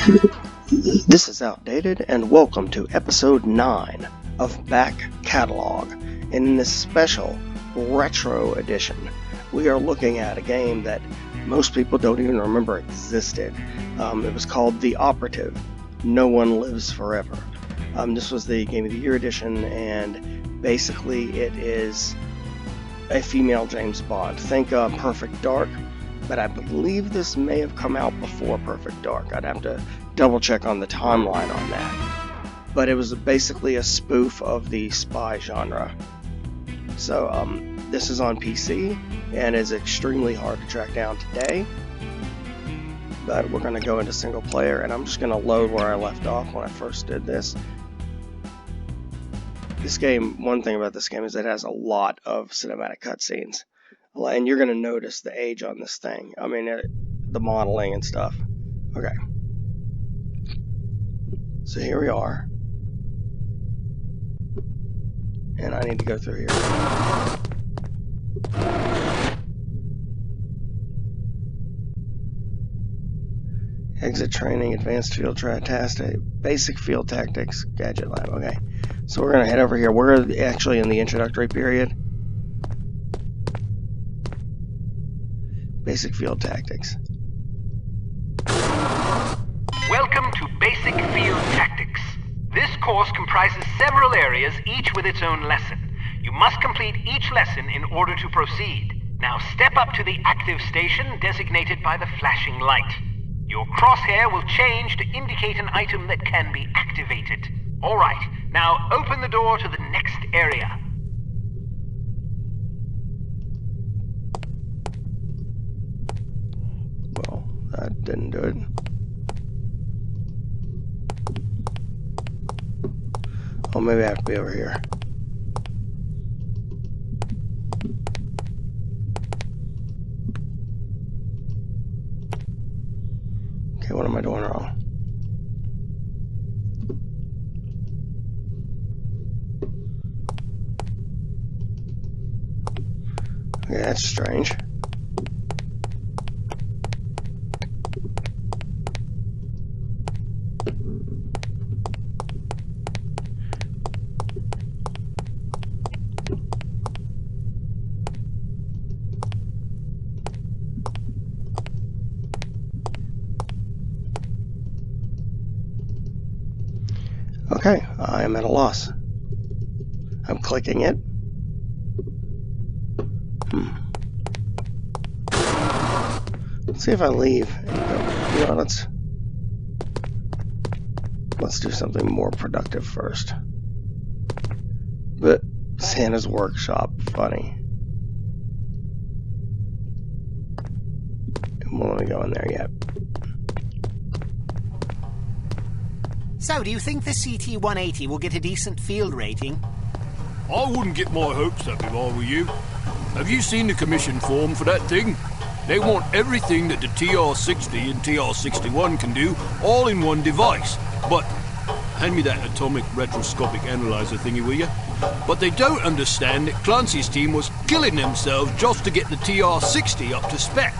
This is outdated, and welcome to episode 9 of Back Catalog. In this special retro edition, we are looking at a game that most people don't even remember existed. It was called The Operative, No One Lives Forever. This was the Game of the Year edition, and basically it is a female James Bond. Think Perfect Dark, but I believe this may have come out before Perfect Dark. I'd have to double check on the timeline on that. But it was basically a spoof of the spy genre. So this is on PC and is extremely hard to track down today. But we're going to go into single player, and I'm just going to load where I left off when I first did this. This game, one thing about this game is it has a lot of cinematic cutscenes. And you're going to notice the age on this thing. I mean, the modeling and stuff. Okay. So here we are. And I need to go through here. Exit training, advanced field tactics, basic field tactics, gadget lab. Okay. So we're going to head over here. We're actually in the introductory period. Basic field tactics. Welcome to Basic Field Tactics. This course comprises several areas, each with its own lesson. You must complete each lesson in order to proceed. Now step up to the active station designated by the flashing light. Your crosshair will change to indicate an item that can be activated. Alright, now open the door to the next area. Well, that didn't do it. Oh, maybe I have to be over here. Okay, what am I doing wrong? Okay, that's strange. Okay, I am at a loss. I'm clicking it. Let's see if I leave and go. You know, let's do something more productive first. But Santa's Workshop, funny. It won't let me go in there yet. So, do you think the CT-180 will get a decent field rating? I wouldn't get my hopes up if I were you. Have you seen the commission form for that thing? They want everything that the TR-60 and TR-61 can do, all in one device. But, hand me that atomic retroscopic analyzer thingy, will you? But they don't understand that Clancy's team was killing themselves just to get the TR-60 up to spec.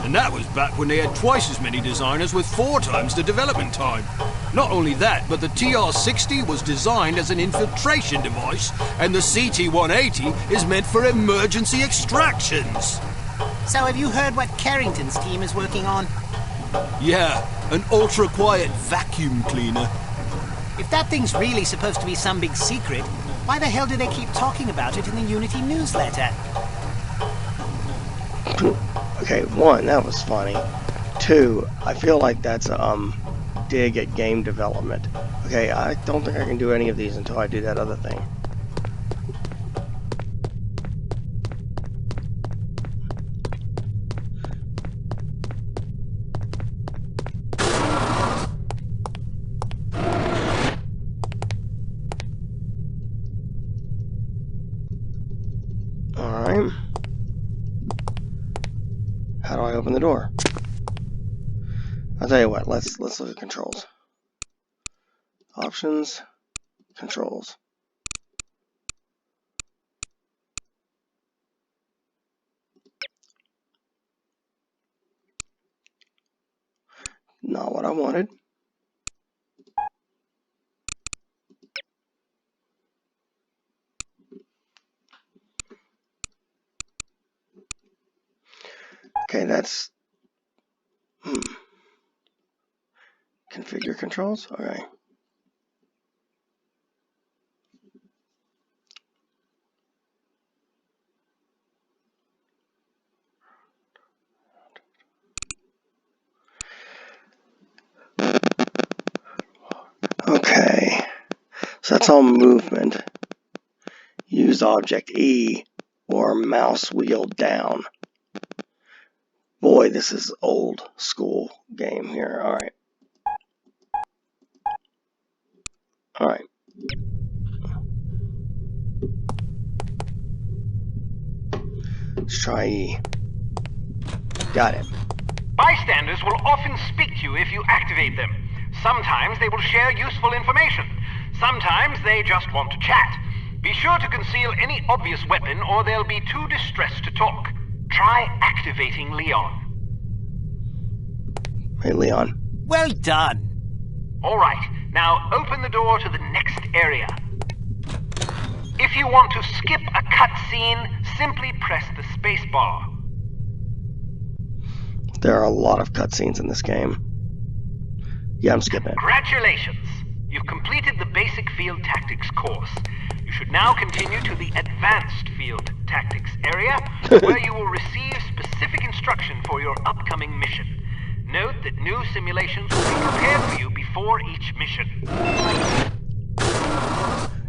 And that was back when they had twice as many designers with 4 times the development time. Not only that, but the TR-60 was designed as an infiltration device, and the CT-180 is meant for emergency extractions. So have you heard what Carrington's team is working on? Yeah, an ultra-quiet vacuum cleaner. If that thing's really supposed to be some big secret, why the hell do they keep talking about it in the Unity newsletter? Okay, 1, that was funny. 2, I feel like that's a dig at game development. Okay, I don't think I can do any of these until I do that other thing. Alright. How do I open the door? I'll tell you what, let's look at controls. Options, controls. Not what I wanted. that's... Configure controls? Okay. Okay. So that's all movement. Use object E or mouse wheel down. Boy, this is old school game here. Alright. Alright. Let's try E. Got it. Bystanders will often speak to you if you activate them. Sometimes they will share useful information. Sometimes they just want to chat. Be sure to conceal any obvious weapon or they'll be too distressed to talk. Try activating Leon. Hey, Leon. Well done. Alright, now open the door to the next area. If you want to skip a cutscene, simply press the space bar. There are a lot of cutscenes in this game. Yeah, I'm skipping it. Congratulations! You've completed the basic field tactics course. You should now continue to the advanced field tactics area, where you will receive specific instruction for your upcoming mission. Note that new simulations will be prepared for you before each mission.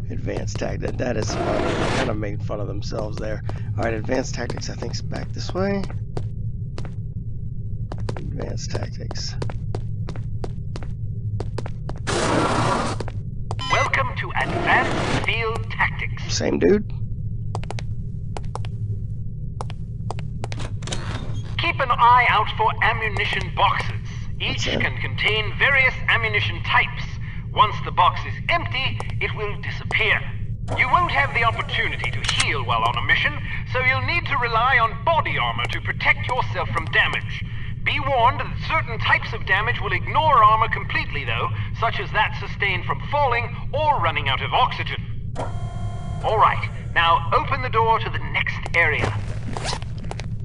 Advanced tactics. That is funny. They kind of made fun of themselves there. Alright, advanced tactics, I think, is back this way. Advanced tactics. Welcome to Advanced Field Tactics. Same dude. Keep an eye out for ammunition boxes. Each Okay. can contain various ammunition types. Once the box is empty, it will disappear. You won't have the opportunity to heal while on a mission, so you'll need to rely on body armor to protect yourself from damage. Be warned that certain types of damage will ignore armor completely though, such as that sustained from falling or running out of oxygen. Alright, now open the door to the next area.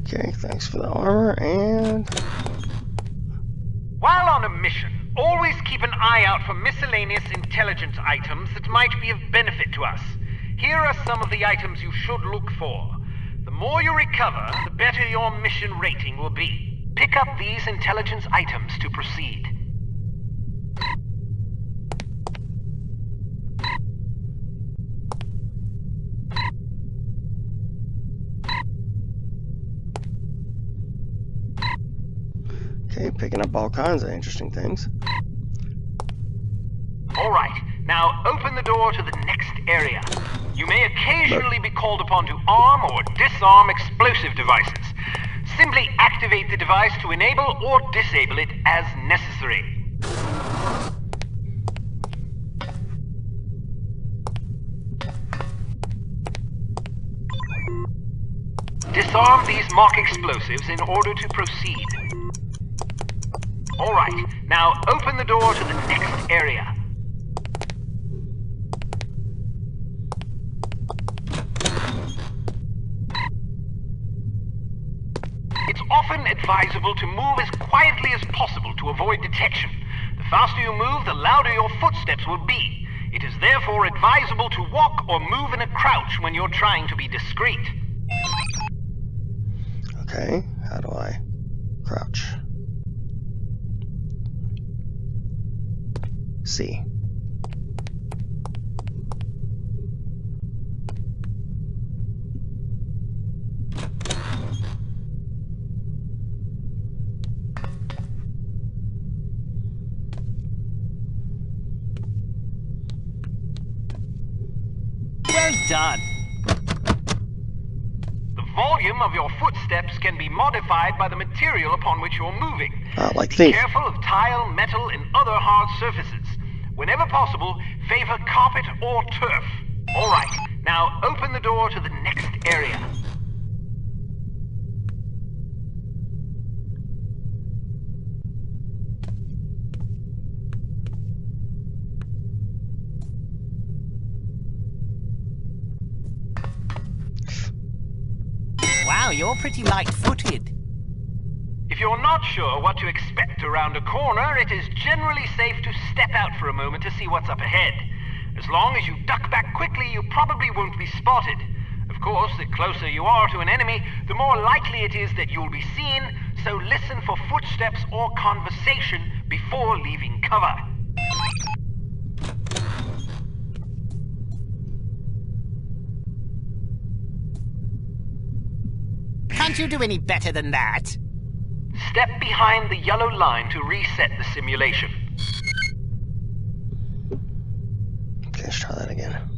Okay, thanks for the armor, and... While on a mission, always keep an eye out for miscellaneous intelligence items that might be of benefit to us. Here are some of the items you should look for. The more you recover, the better your mission rating will be. Pick up these intelligence items to proceed. Okay, picking up all kinds of interesting things. Alright, now open the door to the next area. You may occasionally be called upon to arm or disarm explosive devices. Simply activate the device to enable or disable it as necessary. Disarm these mock explosives in order to proceed. Alright, now open the door to the next area. It's often advisable to move as quietly as possible to avoid detection. The faster you move, the louder your footsteps will be. It is therefore advisable to walk or move in a crouch when you're trying to be discreet. Okay, how do I crouch? C. Well done. The volume of your footsteps can be modified by the material upon which you're moving. Like Be thief. careful of tile, metal, and other hard surfaces. Whenever possible, favor carpet or turf. Alright, now open the door to the next area. Wow, you're pretty light-footed. If you're not sure what to expect around a corner, it is generally safe to step out for a moment to see what's up ahead. As long as you duck back quickly, you probably won't be spotted. Of course, the closer you are to an enemy, the more likely it is that you'll be seen, so listen for footsteps or conversation before leaving cover. Can't you do any better than that? Step behind the yellow line to reset the simulation. Okay, let's try that again.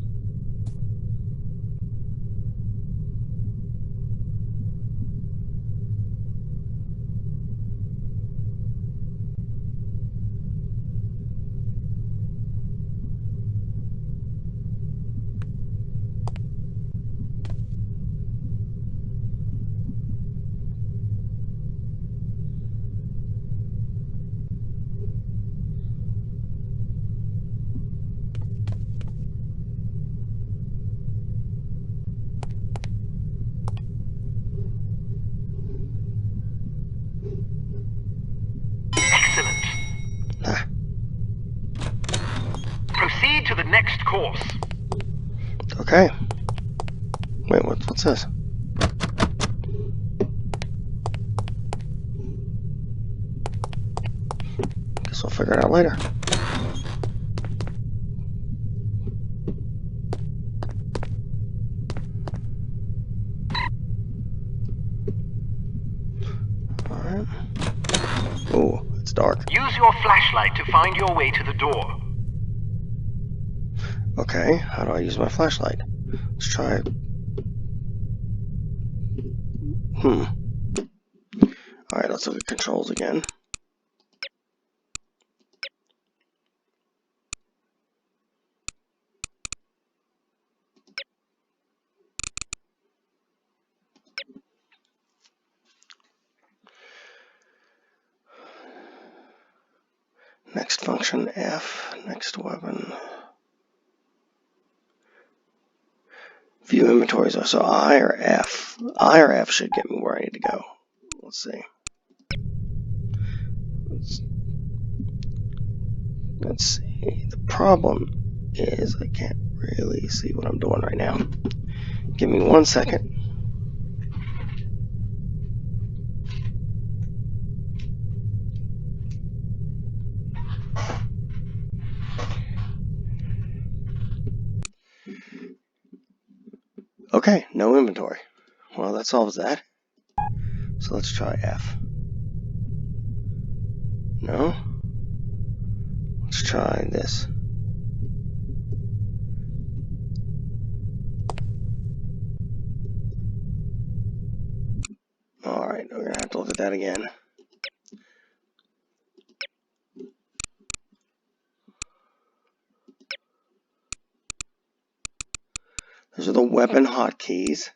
Excellent. Proceed to the next course. Okay. Wait, what's this? Guess we'll figure it out later. Alright. Oh, it's dark. Use your flashlight to find your way to the door. Okay, how do I use my flashlight? Let's try it. Alright, let's look at controls again. Next function F, next weapon. View inventories. So I or F? I or F should get me where I need to go. Let's see. Let's see. The problem is I can't really see what I'm doing right now. Give me 1 second. Okay, no inventory. Well, that solves that. So let's try F. No? Let's try this. Alright, we're gonna have to look at that again. Those are the weapon hotkeys.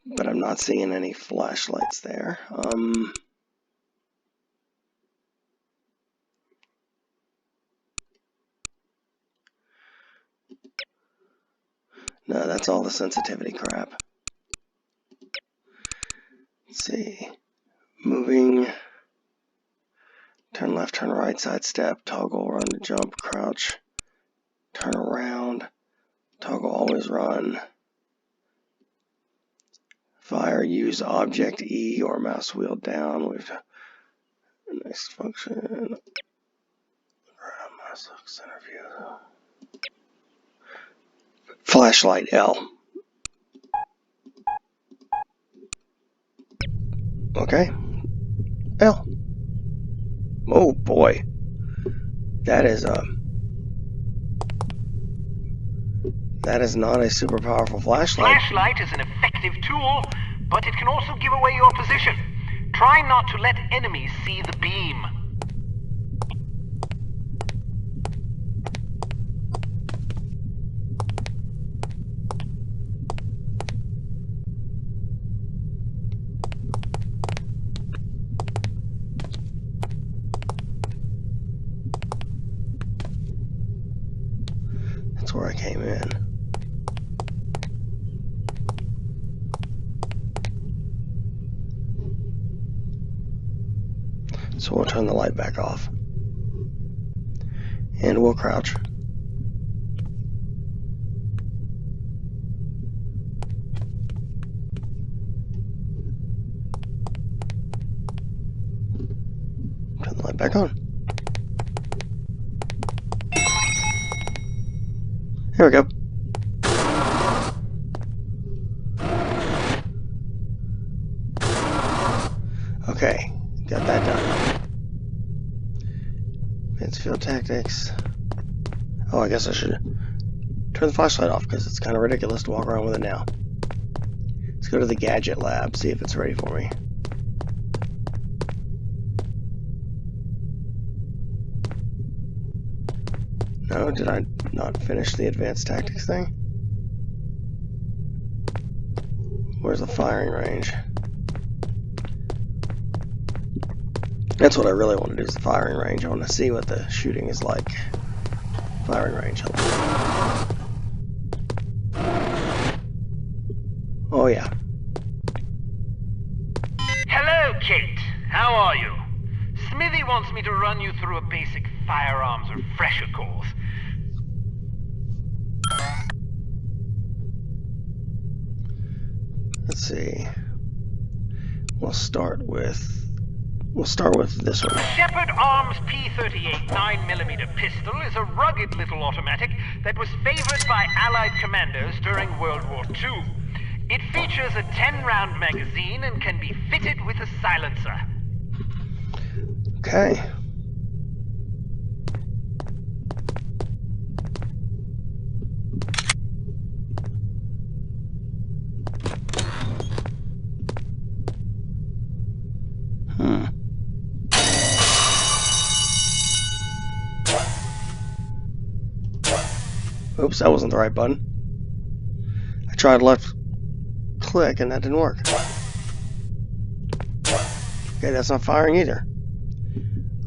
But I'm not seeing any flashlights there. No, that's all the sensitivity crap. Let's see. Moving. Turn left, turn right, side step, toggle, run to jump, crouch, turn around, toggle, always run. Fire, use object E or mouse wheel down with next function. Center view. Flashlight L. Okay. L. Oh boy. That is not a super powerful flashlight. Flashlight is an effective tool, but it can also give away your position. Try not to let enemies see the beam. That's where I came in. So we'll turn the light back off. And we'll crouch. Turn the light back on. There we go. Okay, got that done. Advanced field tactics. Oh, I guess I should turn the flashlight off because it's kind of ridiculous to walk around with it now. Let's go to the gadget lab, see if it's ready for me. No, did I not finish the advanced tactics thing? Where's the firing range? That's what I really want to do, is the firing range. I want to see what the shooting is like. Firing range. Oh yeah. Hello, Kate. How are you? Smithy wants me to run you through a basic firearms refresher course. Let's see. We'll start with this one. The Shepherd Arms P38 9mm pistol is a rugged little automatic that was favored by Allied commandos during World War II. It features a 10-round magazine and can be fitted with a silencer. Okay. Oops, that wasn't the right button. I tried left click and that didn't work. Okay, that's not firing either.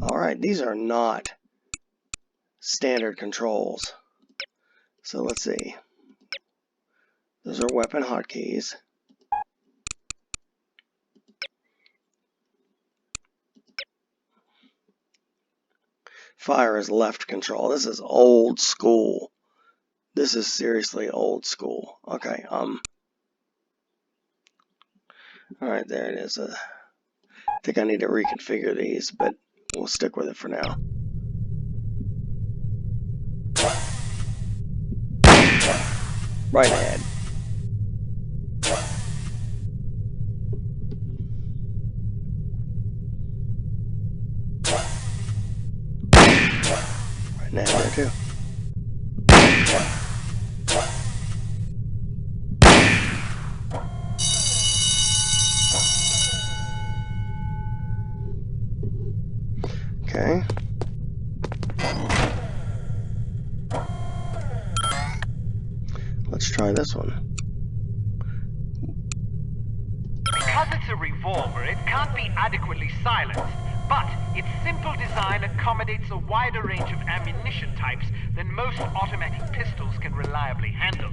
Alright, these are not standard controls. So let's see. Those are weapon hotkeys. Fire is left control. This is old school. This is seriously old school. Okay, alright, there it is. I think I need to reconfigure these, but we'll stick with it for now. Right ahead. Right ahead there too. Okay. Let's try this one. Because it's a revolver, it can't be adequately silenced, but its simple design accommodates a wider range of ammunition types than most automatic pistols can reliably handle.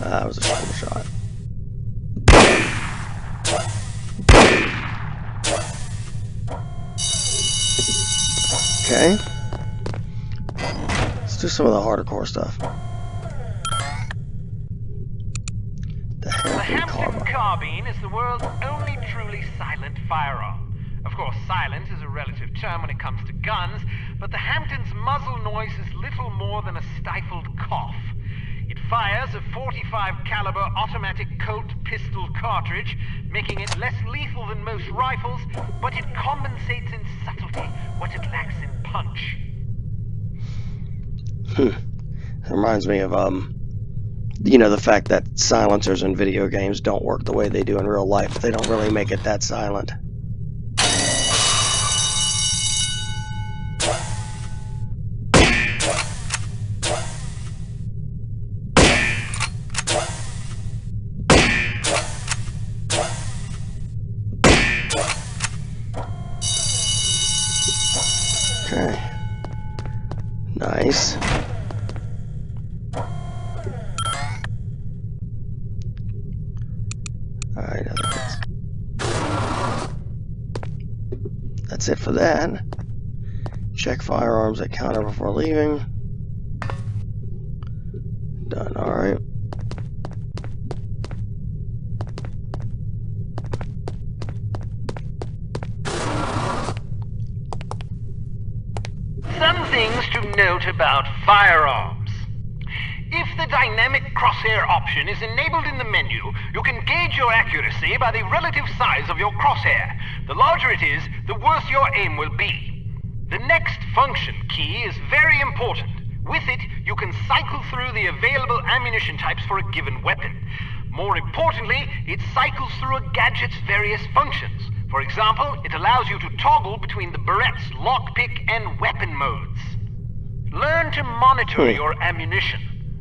That was a shoulder shot. Okay. Let's do some of the harder core stuff. The Hampton carbine is the world's only truly silent firearm. Of course, silence is a relative term when it comes to guns, but the Hampton's muzzle noise is little more than a stifled cough. It fires a .45 caliber automatic Colt pistol cartridge, making it less lethal than most rifles, but it compensates in subtlety what it lacks in punch. It reminds me of you know, the fact that silencers in video games don't work the way they do in real life. They don't really make it that silent. Alright, that's it for that. Check firearms at counter before leaving. Done, alright. Some things to note about firearms. If the dynamic crosshair option is enabled in the menu, you can gauge your accuracy by the relative size of your crosshair. The larger it is, the worse your aim will be. The next function key is very important. With it, you can cycle through the available ammunition types for a given weapon. More importantly, it cycles through a gadget's various functions. For example, it allows you to toggle between the Berette's lockpick and weapon modes. Learn to monitor your ammunition.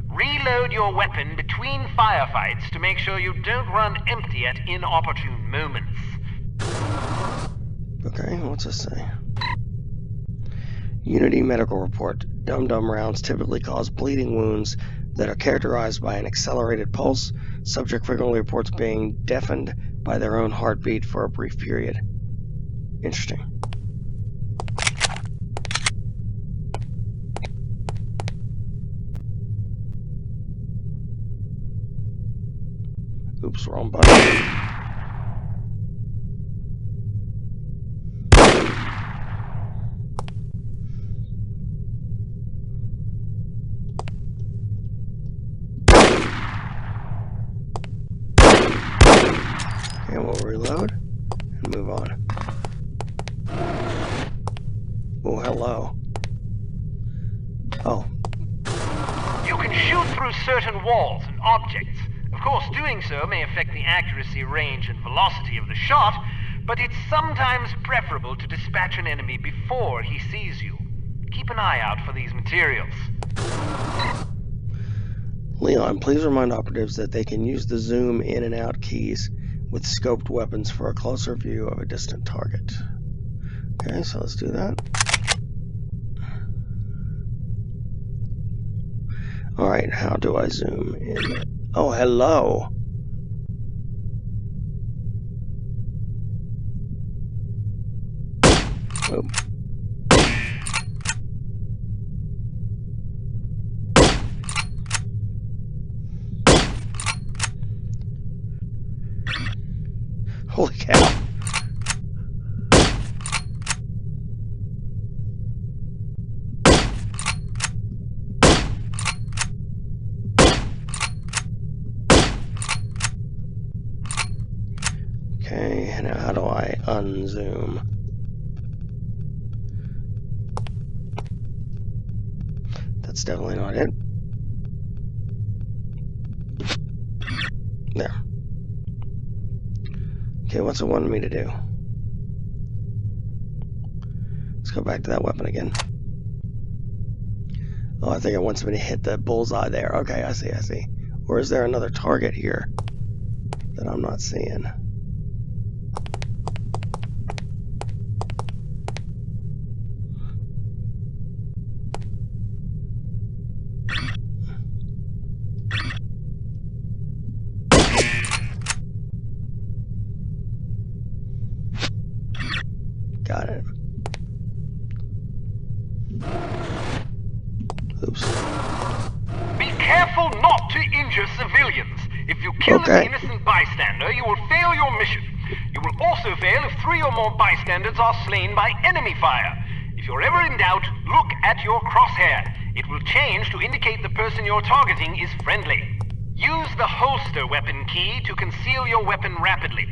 Reload your weapon between firefights to make sure you don't run empty at inopportune moments. Okay, what's this say? Unity medical report. Dum-dum rounds typically cause bleeding wounds that are characterized by an accelerated pulse. Subject frequently reports being deafened by their own heartbeat for a brief period. Interesting. Oops, wrong button. Okay, we'll reload and move on. Oh, hello. Oh. You can shoot through certain walls and objects. Of course, doing so may affect the accuracy, range, and velocity of the shot, but it's sometimes preferable to dispatch an enemy before he sees you. Keep an eye out for these materials. Leon, please remind operatives that they can use the zoom in and out keys with scoped weapons for a closer view of a distant target. Okay, so let's do that. Alright, how do I zoom in? Oh, hello! Oop. Holy cow. Okay, now how do I unzoom? That's definitely not it. There. Okay, what's it wanting me to do? Let's go back to that weapon again. Oh, I think it wants me to hit the bullseye there. Okay, I see, I see. Or is there another target here that I'm not seeing? Got it. Oops. Be careful not to injure civilians. If you kill an innocent bystander, you will fail your mission. You will also fail if 3 or more bystanders are slain by enemy fire. If you're ever in doubt, look at your crosshair. It will change to indicate the person you're targeting is friendly. Use the holster weapon key to conceal your weapon rapidly.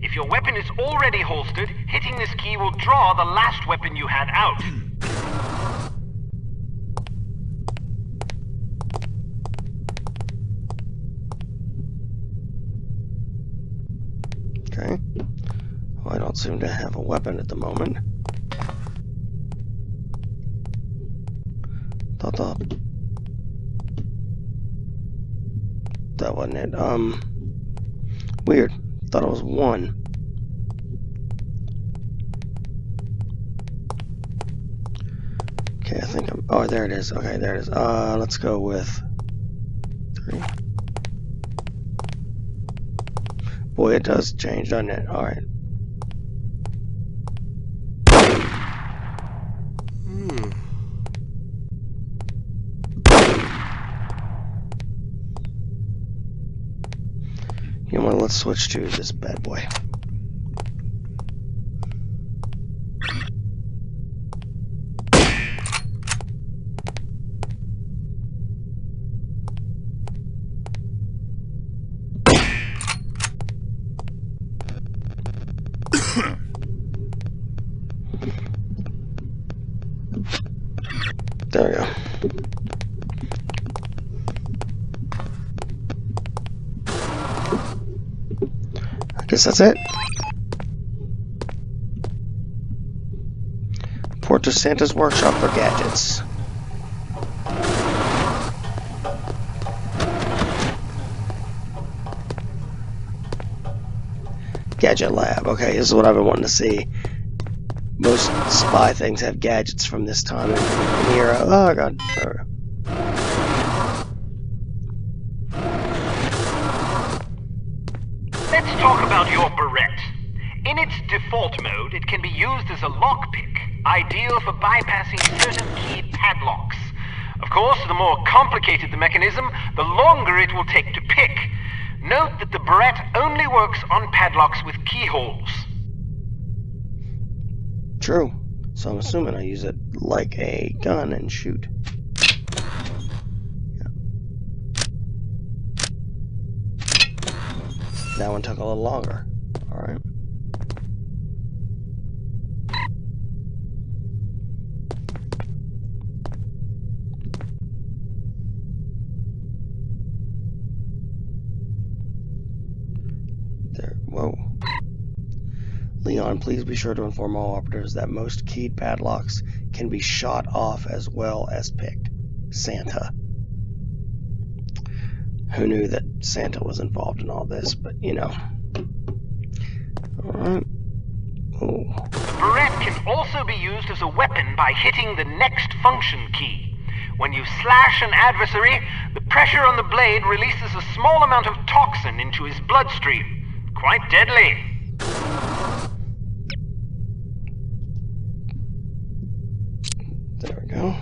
If your weapon is already holstered, hitting this key will draw the last weapon you had out. Okay. Well, I don't seem to have a weapon at the moment. Thought that wasn't it. Weird. Thought it was 1. Okay, I think I'm... Oh, there it is. Okay, there it is. Let's go with 3. Boy, it does change, doesn't it? Alright. You know what? Let's switch to this bad boy. There we go. I guess that's it. Report to Santa's workshop for gadgets. Gadget lab. Okay, this is what I've been wanting to see. Most spy things have gadgets from this time in the era. Oh god. Let's talk about your Barrette. In its default mode, it can be used as a lockpick, ideal for bypassing certain keyed padlocks. Of course, the more complicated the mechanism, the longer it will take to pick. Note that the Barrette only works on padlocks with keyholes. True. So I'm assuming I use it like a gun and shoot. Yeah. That one took a little longer. Alright. There. Whoa. Leon, please be sure to inform all operatives that most keyed padlocks can be shot off as well as picked. Santa. Who knew that Santa was involved in all this, but you know. Alright. Oh. The Barrette can also be used as a weapon by hitting the next function key. When you slash an adversary, the pressure on the blade releases a small amount of toxin into his bloodstream. Quite deadly. There we go.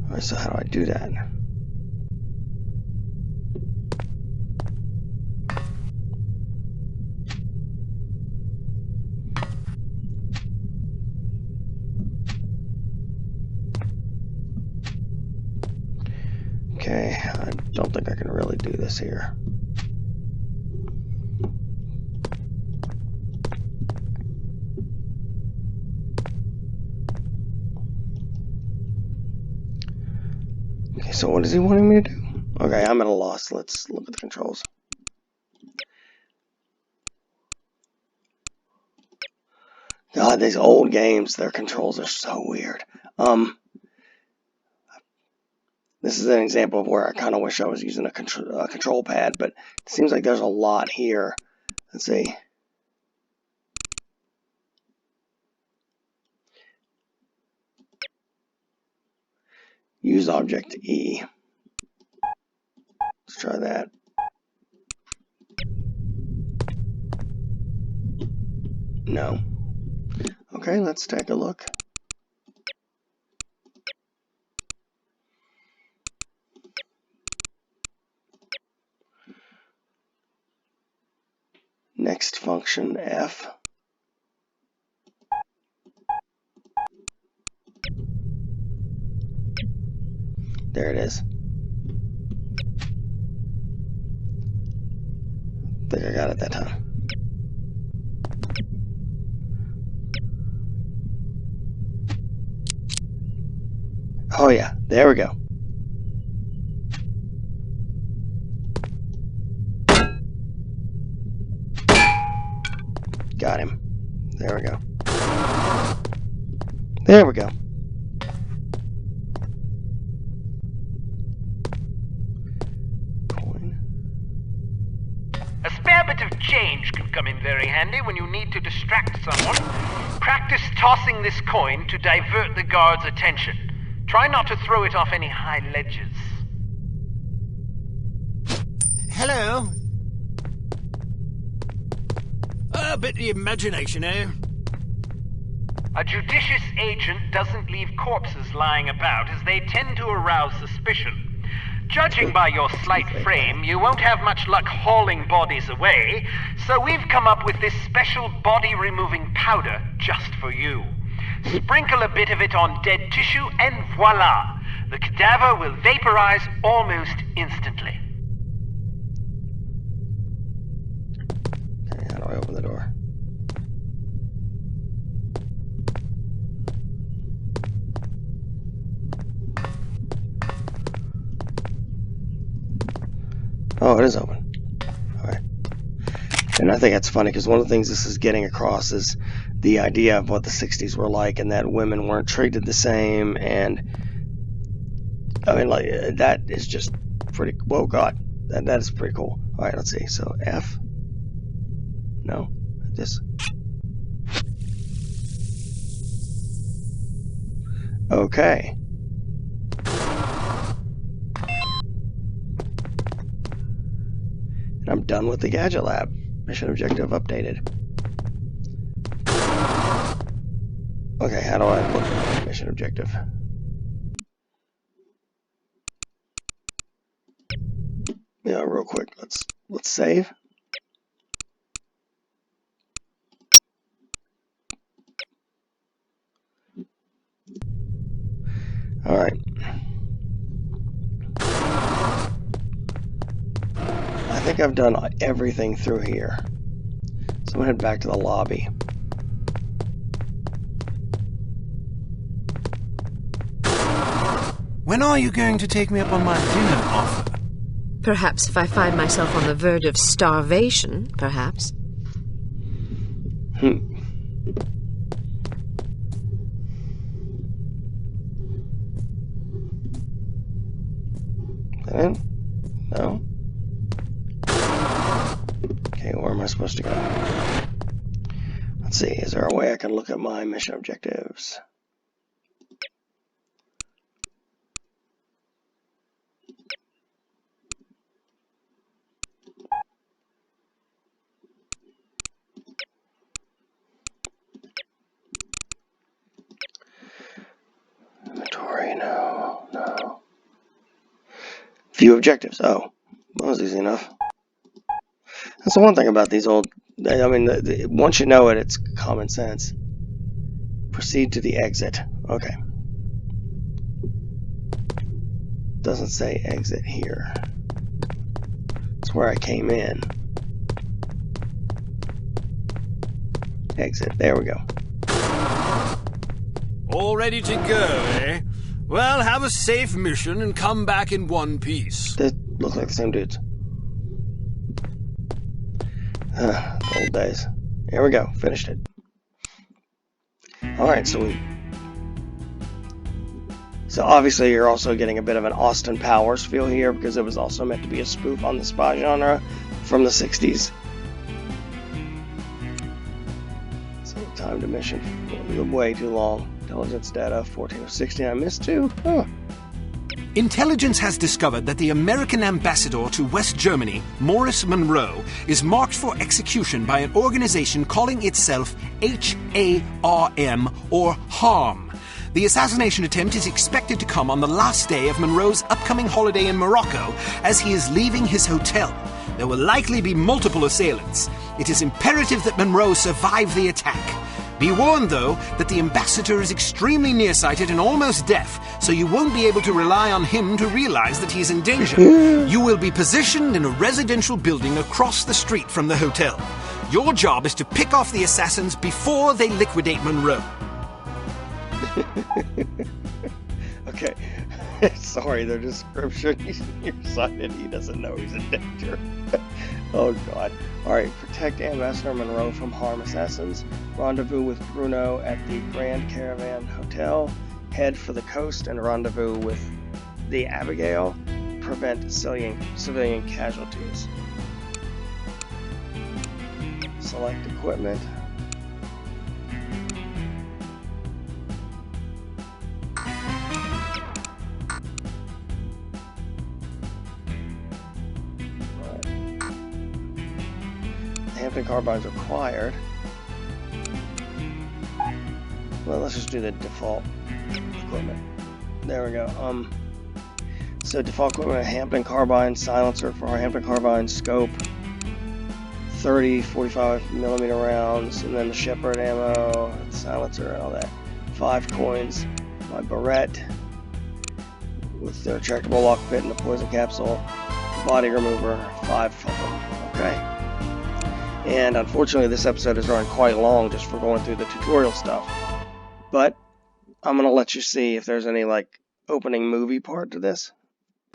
Alright, so how do I do that? Okay, I don't think I can really do this here. Okay, so what is he wanting me to do? Okay, I'm at a loss. Let's look at the controls. God, these old games, their controls are so weird. This is an example of where I kind of wish I was using a control pad, but it seems like there's a lot here. Let's see. Use object E. Let's try that. No. Okay, let's take a look. Next function, F. There it is. I think I got it that time. Oh yeah, there we go. Got him. There we go. There we go. Coin. A spare bit of change can come in very handy when you need to distract someone. Practice tossing this coin to divert the guard's attention. Try not to throw it off any high ledges. Hello? A bit of imagination, eh? A judicious agent doesn't leave corpses lying about, as they tend to arouse suspicion. Judging by your slight frame, you won't have much luck hauling bodies away, so we've come up with this special body-removing powder just for you. Sprinkle a bit of it on dead tissue and voila! The cadaver will vaporize almost instantly. Okay, how do I open the door? Oh, it is open. Alright. And I think that's funny because one of the things this is getting across is the idea of what the 60s were like and that women weren't treated the same. And I mean, like, that is just pretty. Whoa, God. That is pretty cool. Alright, let's see. So, F. No. This. Okay. I'm done with the Gadget Lab. Mission objective updated. Okay, how do I look at my mission objective? Yeah, real quick. Let's save. All right. I think I've done everything through here. So I'm gonna head back to the lobby. When are you going to take me up on my dinner offer? Perhaps if I find myself on the verge of starvation, perhaps. No? Okay, where am I supposed to go? Let's see, is there a way I can look at my mission objectives? Inventory, no. View objectives. Oh, that was easy enough. That's the one thing about these old. I mean, once you know it, it's common sense. Proceed to the exit. Okay. Doesn't say exit here. It's where I came in. Exit. There we go. All ready to go, eh? Well, have a safe mission and come back in one piece. They look like the same dudes. Old days. Here we go. Finished it. Alright, so obviously you're also getting a bit of an Austin Powers feel here because it was also meant to be a spoof on the spy genre from the 60s. So time to mission. Way too long. Intelligence data 14 of 16. I missed 2. Huh. Intelligence has discovered that the American ambassador to West Germany, Morris Monroe, is marked for execution by an organization calling itself HARM, or HARM. The assassination attempt is expected to come on the last day of Monroe's upcoming holiday in Morocco as he is leaving his hotel. There will likely be multiple assailants. It is imperative that Monroe survive the attack. Be warned, though, that the ambassador is extremely nearsighted and almost deaf, so you won't be able to rely on him to realize that he's in danger. You will be positioned in a residential building across the street from the hotel. Your job is to pick off the assassins before they liquidate Monroe. Okay. Sorry, the description. He's nearsighted. He doesn't know he's in danger. Oh, God. Alright, protect Ambassador Monroe from harm assassins. Rendezvous with Bruno at the Grand Caravan Hotel. Head for the coast and rendezvous with the Abigail. Prevent civilian casualties. Select equipment. Hampton Carbine's required. Well, let's just do the default equipment. There we go. So default equipment, Hampton Carbine silencer for our Hampton Carbine scope, 30 45 millimeter rounds, and then the Shepherd ammo, silencer, and all that. 5 coins. My Barrette with the retractable lock pit and the poison capsule, body remover, 5 of them. Okay. And unfortunately, this episode is running quite long just for going through the tutorial stuff. But I'm gonna let you see if there's any like opening movie part to this.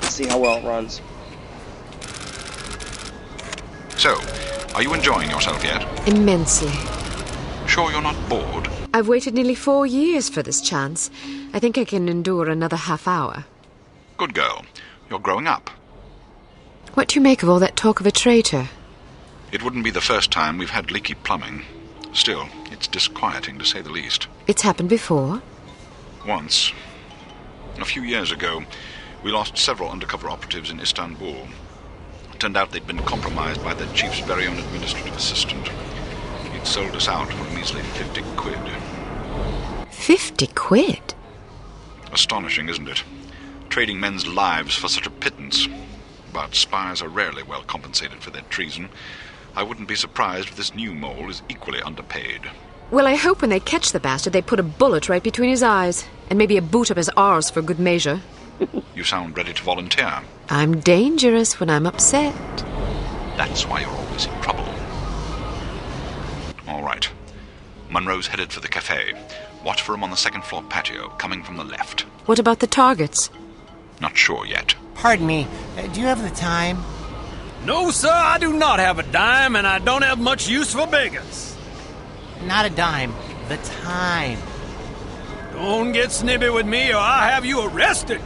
See how well it runs. So, are you enjoying yourself yet? Immensely. Sure you're not bored? I've waited nearly 4 years for this chance. I think I can endure another half hour. Good girl. You're growing up. What do you make of all that talk of a traitor? It wouldn't be the first time we've had leaky plumbing. Still, it's disquieting to say the least. It's happened before? Once. A few years ago, we lost several undercover operatives in Istanbul. It turned out they'd been compromised by the chief's very own administrative assistant. He'd sold us out for a measly 50 quid. 50 quid? Astonishing, isn't it? Trading men's lives for such a pittance. But spies are rarely well compensated for their treason. I wouldn't be surprised if this new mole is equally underpaid. Well, I hope when they catch the bastard, they put a bullet right between his eyes, and maybe a boot up his arse for good measure. You sound ready to volunteer. I'm dangerous when I'm upset. That's why you're always in trouble. All right. Monroe's headed for the cafe. Watch for him on the second floor patio, coming from the left. What about the targets? Not sure yet. Pardon me, do you have the time? No, sir, I do not have a dime, and I don't have much use for beggars. Not a dime, the time. Don't get snippy with me, or I'll have you arrested.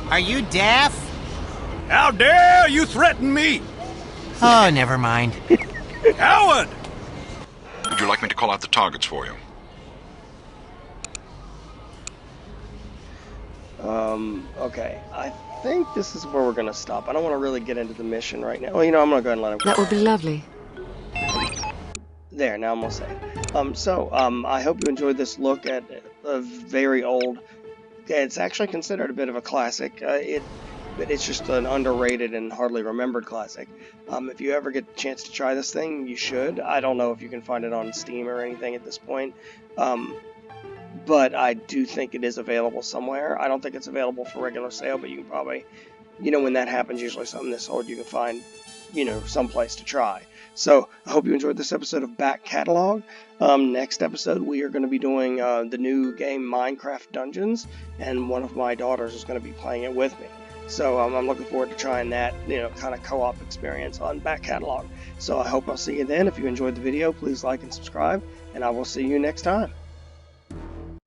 Are you deaf? How dare you threaten me? Oh, never mind. Howard! Would you like me to call out the targets for you? Okay. I think this is where we're gonna stop. I don't want to really get into the mission right now. Well, you know, I'm gonna go ahead and let him go. That would be lovely. There, now I'm all safe. I hope you enjoyed this look at a very old... It's actually considered a bit of a classic. But it's just an underrated and hardly remembered classic. If you ever get a chance to try this thing, you should. I don't know if you can find it on Steam or anything at this point. But I do think it is available somewhere. I don't think it's available for regular sale, but you can probably, you know, when that happens, usually something this old, you can find, you know, someplace to try. So I hope you enjoyed this episode of Back Catalog. Next episode, we are going to be doing the new game Minecraft Dungeons, and one of my daughters is going to be playing it with me. So I'm looking forward to trying that, you know, kind of co-op experience on Back Catalog. So I hope I'll see you then. If you enjoyed the video, please like and subscribe, and I will see you next time.